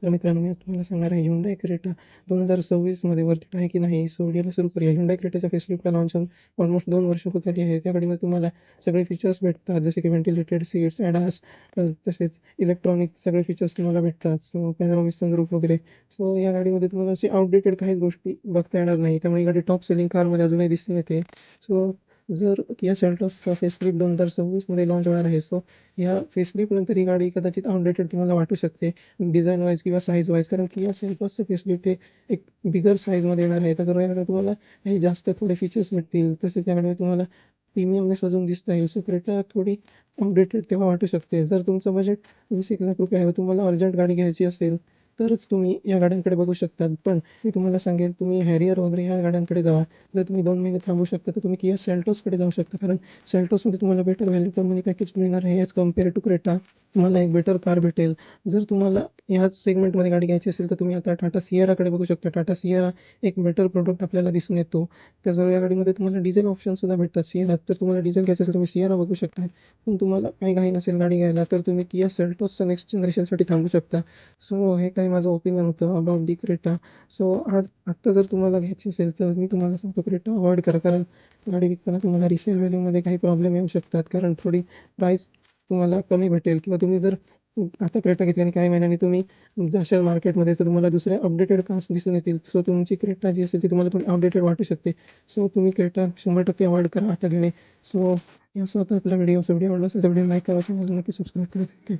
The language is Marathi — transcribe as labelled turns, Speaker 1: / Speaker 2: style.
Speaker 1: तर मित्रांनो, मी आज तुम्हाला सांगणार आहे Hyundai Creta 2026 मध्ये वर्थ आहे की नाही. सो व्हिडिओला सुरू करूया. Hyundai Cretaच्या फेसलिफ्टला लॉन्च होऊन ऑलमोस्ट 2 वर्ष होत आली आहे. त्या गाडीमध्ये तुम्हाला सगळे फीचर्स भेटतात, जसे की व्हेंटिलेटेड सीट्स, ADAS, तसेच इलेक्ट्रॉनिक सगळे फीचर्स तुम्हाला भेटतात. सो पॅनोरामिक सनरूफ वगैरे. सो या गाडीमध्ये तुम्हाला अशी आउटडेटेड काहीच गोष्टी बघता येणार नाही. त्यामुळे ही गाडी टॉप सेलिंग कारमध्ये अजूनही दिसून येते. सो जर Kia Seltos फेसलिफ्ट 2026 मध्ये लॉन्च होणार आहे. सो ह्या फेसलिफ्टनंतर ही गाडी कदाचित आउटडेटेड तुम्हाला वाटू शकते, डिझाइन वाईज किंवा साईज वाईज. कारण Kia Seltosचं फेसलिफ्ट हे एक बिगर साईजमध्ये येणार आहे. तर यामध्ये तुम्हाला काही जास्त थोडे फीचर्स भेटतील. तसेच त्यामध्ये तुम्हाला प्रीमियमनेस अजून दिसता येईल. सो Creta थोडी आउटडेटेड तेव्हा वाटू शकते. जर तुमचं बजेट 20-1 लाख रुपये आहे व तुम्हाला अर्जंट गाडी घ्यायची असेल, तरच तुम्ही या गाड्यांकडे बघू शकता. पण मी तुम्हाला सांगेल, तुम्ही Harrier वगैरे ह्या गाड्यांकडे जावा. जर तुम्ही 2 महिने थांबू शकता, तर तुम्ही Kia Seltosकडे जाऊ शकता. कारण Seltosमध्ये तुम्हाला better value for money package मिळणार आहे ॲज कम्पेअर टू Creta. तुम्हाला एक बेटर कार भेटेल. जर तुम्हाला ह्याच सेगमेंटमध्ये गाडी घ्यायची असेल, तर तुम्ही आता टाटा सिएराकडे बघू शकता. टाटा सिएरा एक बेटर प्रोडक्ट आपल्याला दिसून येतो. त्याचबरोबर या गाडीमध्ये तुम्हाला डिझेल ऑप्शनसुद्धा भेटतात सिएरात. तर तुम्हाला डिझेल घ्यायचं असेल, तुम्ही सिएरा बघू शकता. पण तुम्हाला काही घाई नसेल गाडी घ्यायला, तर तुम्ही Kia Seltosचं नेक्स्ट जनरेशनसाठी थांबू शकता. सो हे काही माझं ओपिनियन होतं अबाउट दी Creta. सो आत्ता जर तुम्हाला घ्यायची असेल, तर मी तुम्हाला सांगतो Creta अव्हॉइड करा. कारण गाडी विकताना तुम्हाला रिसेल व्हॅल्यूमध्ये काही प्रॉब्लेम येऊ शकतात. कारण थोडी प्राईस तुम्हाला कमी भेटेल किंवा तुम्ही जर आता Creta घेतली आणि काही महिन्यांनी तुम्ही जाशाल मार्केटमध्ये, तर तुम्हाला दुसऱ्या अपडेटेड कार्स दिसून येतील. सो तुमची Creta जी असेल ती तुम्हाला थोडी आउटडेटेड वाटू शकते. सो तुम्ही Creta 100% अव्हॉइड करा आता घेणे. सो याचा होता आपला व्हिडिओ. व्हिडिओ आवडला असेल तर व्हिडिओ लाईक करा, चॅनलला नक्की सबस्क्राईब करा.